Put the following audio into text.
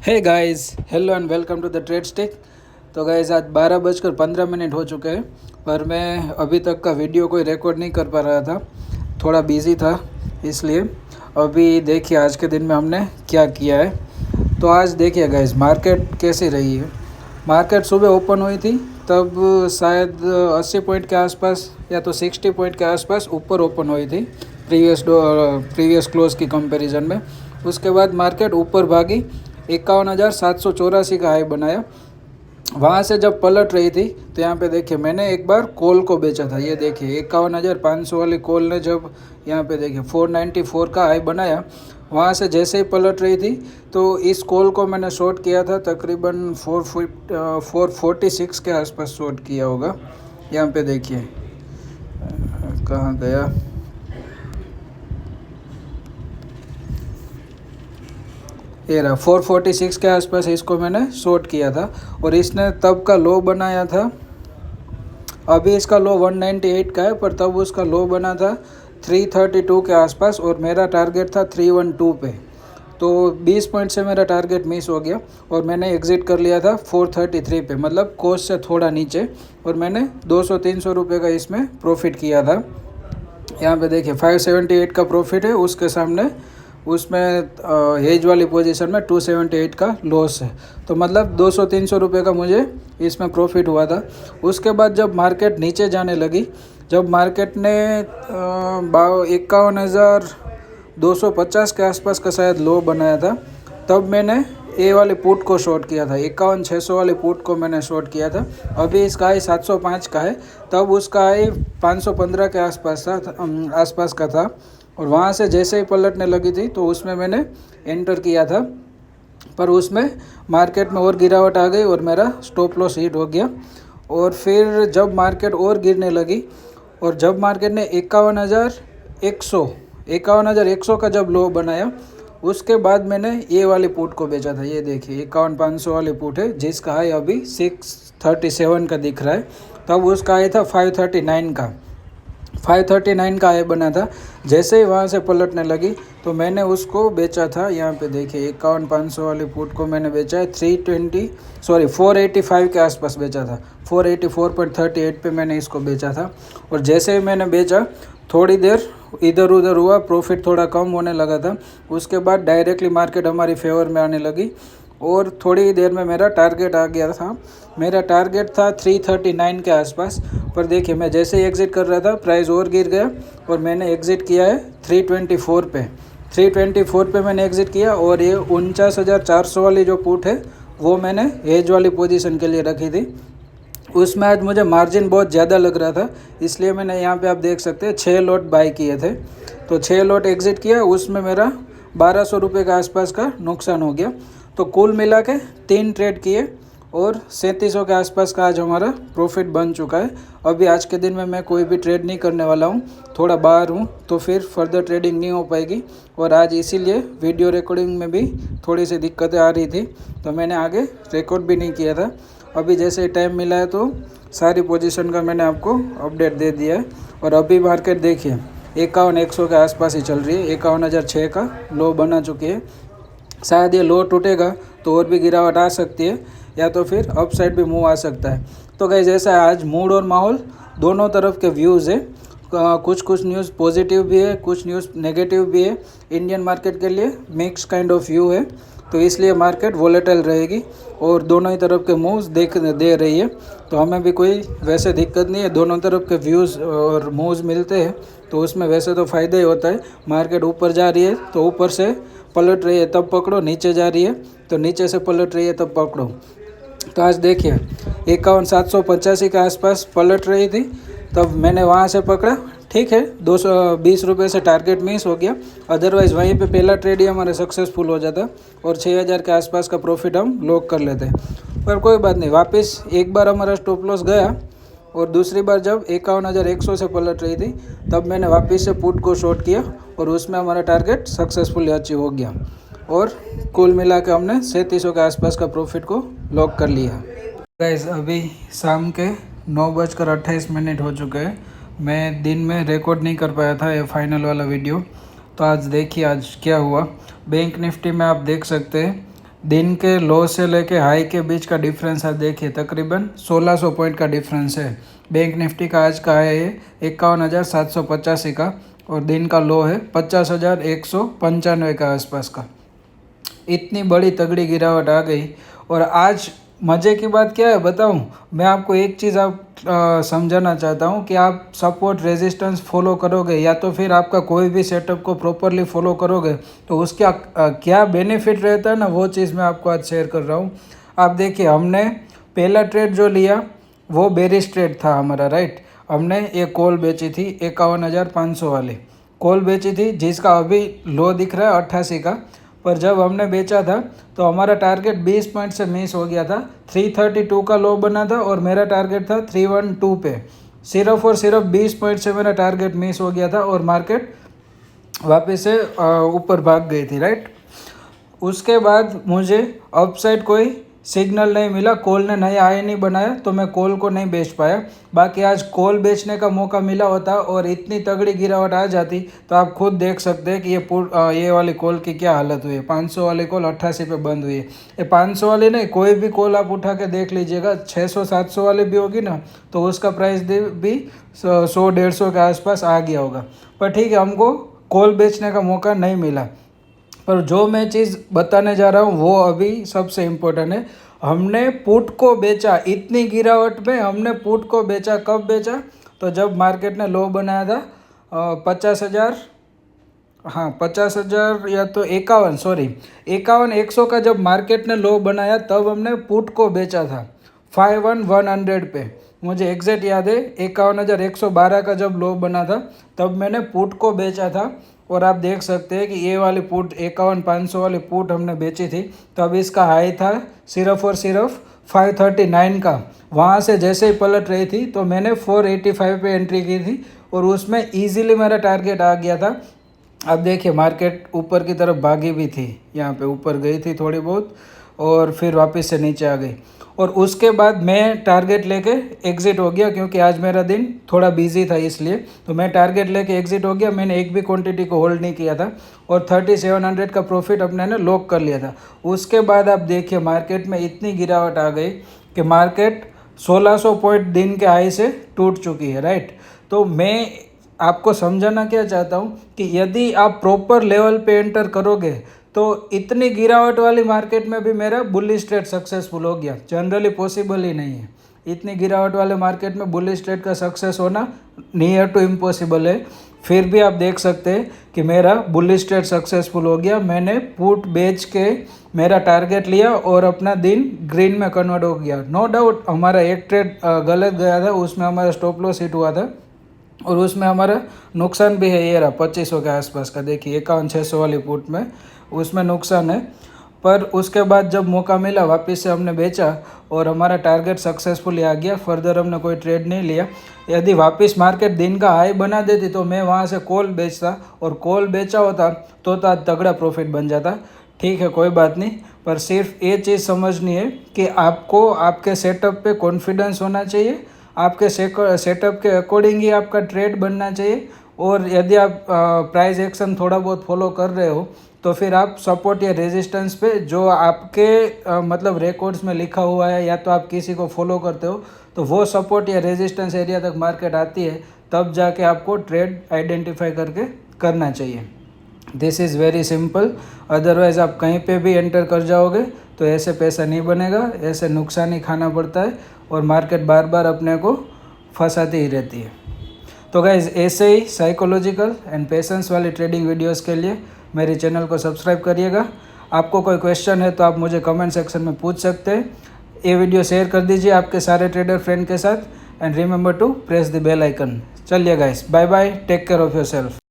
Hey guys, hello and welcome to the trade stick. तो guys आज 12:15 हो चुके हैं, पर मैं अभी तक का वीडियो कोई रिकॉर्ड नहीं कर पा रहा था, थोड़ा बिज़ी था इसलिए। अभी देखिए आज के दिन में हमने क्या किया है। तो आज देखिए गाइस मार्केट कैसी रही है। मार्केट सुबह ओपन हुई थी तब शायद 80 पॉइंट के आसपास या तो 60 पॉइंट के आसपास ऊपर ओपन हुई थी प्रीवियस क्लोज की कंपैरिजन में। उसके बाद मार्केट ऊपर भागी, 51,784 का हाई बनाया। वहाँ से जब पलट रही थी तो यहाँ पे देखिए मैंने एक बार कॉल को बेचा था। ये देखिए 51,500 वाली कॉल ने जब यहाँ पे देखिए 494 का हाई बनाया, वहाँ से जैसे ही पलट रही थी तो इस कॉल को मैंने शॉर्ट किया था, तकरीबन 446 के आसपास शॉर्ट किया होगा। यहाँ पे देखिए कहाँ गया, ये रहा 446 के आसपास इसको मैंने शॉर्ट किया था। और इसने तब का लो बनाया था, अभी इसका लो 198 का है, पर तब उसका लो बना था 332 के आसपास और मेरा टारगेट था 312 पे। तो 20 पॉइंट से मेरा टारगेट मिस हो गया और मैंने एग्ज़िट कर लिया था 433 पे, मतलब कोस्ट से थोड़ा नीचे। और मैंने 200-300 रुपये का इसमें प्रॉफिट किया था। यहाँ पे देखिए 578 का प्रॉफिट है, उसके सामने उसमें हेज वाली पोजीशन में 278 का लॉस है। तो मतलब 200-300 रुपये का मुझे इसमें प्रॉफिट हुआ था। उसके बाद जब मार्केट नीचे जाने लगी, जब मार्केट ने 51,250 के आसपास का शायद लो बनाया था, तब मैंने ए वाले पुट को शॉर्ट किया था। 51,600 वाले पुट को मैंने शॉर्ट किया था। अभी इसका हाई 705 का है, तब उसका हाई 515 के आसपास का था। और वहाँ से जैसे ही पलटने लगी थी तो उसमें मैंने एंटर किया था, पर उसमें मार्केट में और गिरावट आ गई और मेरा स्टॉप लॉस हिट हो गया। और फिर जब मार्केट और गिरने लगी और जब मार्केट ने 51,100 का जब लो बनाया, उसके बाद मैंने ये वाली पुट को बेचा था। ये देखिए 51,500 वाली पुट है, जिसका हाई अभी 637 का दिख रहा है। तब उसका हाई था 539 का हाई बना था। जैसे ही वहाँ से पलटने लगी तो मैंने उसको बेचा था। यहाँ पे देखिए 51,500 वाली पुट को मैंने बेचा है 485 के आसपास बेचा था। 484.38 पे मैंने इसको बेचा था। और जैसे ही मैंने बेचा, थोड़ी देर इधर उधर हुआ, प्रॉफिट थोड़ा कम होने लगा था। उसके बाद डायरेक्टली मार्केट हमारी फेवर में आने लगी और थोड़ी देर में मेरा टारगेट आ गया था। मेरा टारगेट था 339 के आसपास, पर देखिए मैं जैसे ही एग्ज़िट कर रहा था प्राइस और गिर गया और मैंने एग्ज़िट किया है 324 पे। 324 पे मैंने एग्ज़िट किया। और ये 49,400 वाली जो पुट है वो मैंने हेज वाली पोजीशन के लिए रखी थी। उसमें आज मुझे मार्जिन बहुत ज़्यादा लग रहा था, इसलिए मैंने यहाँ पे आप देख सकते हैं 6 लॉट बाई किए थे। तो 6 लॉट एग्ज़िट किया, उसमें मेरा 1200 रुपये के आसपास का नुकसान हो गया। तो कुल मिला के 3 ट्रेड किए और 3700 के आसपास का आज हमारा प्रॉफिट बन चुका है। अभी आज के दिन में मैं कोई भी ट्रेड नहीं करने वाला हूँ, थोड़ा बाहर हूँ तो फिर फर्दर ट्रेडिंग नहीं हो पाएगी। और आज इसीलिए वीडियो रिकॉर्डिंग में भी थोड़ी सी दिक्कतें आ रही थी, तो मैंने आगे रिकॉर्ड भी नहीं किया था। अभी जैसे टाइम मिला है तो सारी पोजीशन का मैंने आपको अपडेट दे दिया है। और अभी मार्केट देखिए 51,100 के आसपास ही चल रही है। 51,006 का लो बना चुकी है। शायद ये लो टूटेगा तो और भी गिरावट आ सकती है, या तो फिर अपसाइड भी मूव आ सकता है। तो गाइस ऐसा है, आज मूड और माहौल दोनों तरफ के व्यूज़ है। कुछ न्यूज़ पॉजिटिव भी है, कुछ न्यूज़ नेगेटिव भी है। इंडियन मार्केट के लिए मिक्स काइंड ऑफ व्यू है, तो इसलिए मार्केट वोलेटाइल रहेगी और दोनों ही तरफ के मूव्स दे रही है। तो हमें भी कोई वैसे दिक्कत नहीं है, दोनों तरफ के व्यूज़ और मूव्स मिलते हैं तो उसमें वैसे तो फ़ायदा ही होता है। मार्केट ऊपर जा रही है तो ऊपर से पलट रही है तब पकड़ो, नीचे जा रही है तो नीचे से पलट रही है तब पकड़ो। तो आज देखिए 51,785 के आसपास पलट रही थी, तब मैंने वहाँ से पकड़ा। ठीक है, 220 रुपये से टारगेट मिस हो गया, अदरवाइज़ वहीं पे पहला ट्रेड ही हमारा सक्सेसफुल हो जाता और 6,000 के आसपास का प्रॉफिट हम लॉक कर लेते। पर कोई बात नहीं, वापस एक बार हमारा स्टॉप लॉस गया और दूसरी बार जब 51,100 से पलट रही थी तब मैंने वापस से पुट को शॉर्ट किया और उसमें हमारा टारगेट सक्सेसफुल अचीव हो गया। और कुल मिला के हमने 3700 के आसपास का प्रॉफिट को लॉक कर लिया। गाइस अभी शाम के 9:28 हो चुके हैं। मैं दिन में रिकॉर्ड नहीं कर पाया था ये फाइनल वाला वीडियो। तो आज देखिए आज क्या हुआ। बैंक निफ्टी में आप देख सकते हैं दिन के लो से लेके हाई के बीच का डिफरेंस आप देखिए, तकरीबन 1600 पॉइंट का डिफरेंस है। बैंक निफ्टी का आज का हाई है 51,785 का और दिन का लो है 50,195 का आसपास का। इतनी बड़ी तगड़ी गिरावट आ गई। और आज मज़े की बात क्या है बताऊं, मैं आपको एक चीज़ समझाना चाहता हूं कि आप सपोर्ट रेजिस्टेंस फॉलो करोगे या तो फिर आपका कोई भी सेटअप को प्रॉपरली फॉलो करोगे तो उसका क्या बेनिफिट रहता है ना, वो चीज़ मैं आपको आज शेयर कर रहा हूँ। आप देखिए, हमने पहला ट्रेड जो लिया वो बेरिश ट्रेड था हमारा, राइट। हमने एक कॉल बेची थी 51,500 वाली कॉल बेची थी, जिसका अभी लो दिख रहा है 88 का। पर जब हमने बेचा था तो हमारा टारगेट 20 पॉइंट से मिस हो गया था। 332 का लो बना था और मेरा टारगेट था 312 पे। सिर्फ और सिर्फ 20 पॉइंट से मेरा टारगेट मिस हो गया था और मार्केट वापस से ऊपर भाग गई थी, राइट। उसके बाद मुझे अपसाइड कोई सिग्नल नहीं मिला, कॉल ने नया हाई नहीं बनाया तो मैं कॉल को नहीं बेच पाया। बाकी आज कॉल बेचने का मौका मिला होता और इतनी तगड़ी गिरावट आ जाती तो आप खुद देख सकते हैं कि ये वाली कॉल की क्या हालत हुई है। 500 वाली कॉल 88 पे बंद हुई है। ये 500 वाली नहीं, कोई भी कॉल आप उठा के देख लीजिएगा, 600-700 वाली भी होगी ना तो उसका प्राइस भी 100-150 के आसपास आ गया होगा। पर ठीक है, हमको कॉल बेचने का मौका नहीं मिला। पर जो मैं चीज़ बताने जा रहा हूँ वो अभी सबसे इम्पोर्टेंट है। हमने पुट को बेचा, इतनी गिरावट में हमने पुट को बेचा। कब बेचा? तो जब मार्केट ने लो बनाया था 50,000, हाँ 50,000 या तो 51,100 का जब मार्केट ने लो बनाया तब हमने पुट को बेचा था 51,100 पे। मुझे एग्जैक्ट याद है 51,112 का जब लो बना था तब मैंने पुट को बेचा था। और आप देख सकते हैं कि ये वाली पुट 51,500 वाली पुट हमने बेची थी, तब इसका हाई था सिर्फ और सिर्फ 539 का। वहाँ से जैसे ही पलट रही थी तो मैंने 485 पे एंट्री की थी और उसमें ईजिली मेरा टारगेट आ गया था। अब देखिए, मार्केट ऊपर की तरफ भागी भी थी, यहाँ पे ऊपर गई थी थोड़ी बहुत और फिर वापस से नीचे आ गई। और उसके बाद मैं टारगेट लेके एग्ज़िट हो गया, क्योंकि आज मेरा दिन थोड़ा बिजी था इसलिए। तो मैं टारगेट लेके एग्ज़िट हो गया, मैंने एक भी क्वांटिटी को होल्ड नहीं किया था और 3700 का प्रॉफिट अपने ने लॉक कर लिया था। उसके बाद आप देखिए, मार्केट में इतनी गिरावट आ गई कि मार्केट 1600 पॉइंट दिन के हाई से टूट चुकी है, राइट। तो मैं आपको समझाना क्या चाहता हूँ कि यदि आप प्रॉपर लेवल पे एंटर करोगे तो इतनी गिरावट वाली मार्केट में भी मेरा बुलिश ट्रेड सक्सेसफुल हो गया। जनरली पॉसिबल ही नहीं है, इतनी गिरावट वाले मार्केट में बुलिश ट्रेड का सक्सेस होना नियर टू इम्पॉसिबल है। फिर भी आप देख सकते हैं कि मेरा बुलिश ट्रेड सक्सेसफुल हो गया। मैंने पुट बेच के मेरा टारगेट लिया और अपना दिन ग्रीन में कन्वर्ट हो गया। नो डाउट हमारा एक ट्रेड गलत गया था, उसमें हमारा स्टॉप लॉस हिट हुआ था और उसमें हमारा नुकसान भी है। ये रहा 2500 के आसपास का, देखिए 51,600 वाली पुट में उसमें नुकसान है। पर उसके बाद जब मौका मिला वापस से हमने बेचा और हमारा टारगेट सक्सेसफुली आ गया। फर्दर हमने कोई ट्रेड नहीं लिया। यदि वापस मार्केट दिन का हाई बना देती तो मैं वहाँ से कॉल बेचता और कॉल बेचा होता तो तगड़ा प्रॉफिट बन जाता। ठीक है, कोई बात नहीं, पर सिर्फ ये चीज़ समझनी है कि आपको आपके सेटअप पे कॉन्फिडेंस होना चाहिए, आपके सेटअप के अकॉर्डिंग ही आपका ट्रेड बनना चाहिए। और यदि आप प्राइस एक्शन थोड़ा बहुत फॉलो कर रहे हो तो फिर आप सपोर्ट या रेजिस्टेंस पे जो आपके मतलब रिकॉर्ड्स में लिखा हुआ है या तो आप किसी को फॉलो करते हो तो वो सपोर्ट या रेजिस्टेंस एरिया तक मार्केट आती है तब जाके आपको ट्रेड आइडेंटिफाई करके करना चाहिए। This is very simple. Otherwise आप कहीं पे भी एंटर कर जाओगे तो ऐसे पैसा नहीं बनेगा, ऐसे नुकसान ही खाना पड़ता है और मार्केट बार बार अपने को फंसाती ही रहती है। तो गाइज़, ऐसे ही साइकोलॉजिकल एंड पेशेंस वाली ट्रेडिंग वीडियोस के लिए मेरे चैनल को सब्सक्राइब करिएगा। आपको कोई क्वेश्चन है तो आप मुझे कमेंट सेक्शन में पूछ सकते हैं। ये वीडियो शेयर कर दीजिए आपके सारे ट्रेडर फ्रेंड के साथ and remember to press the bell icon. चलिए guys, bye bye, take care of yourself.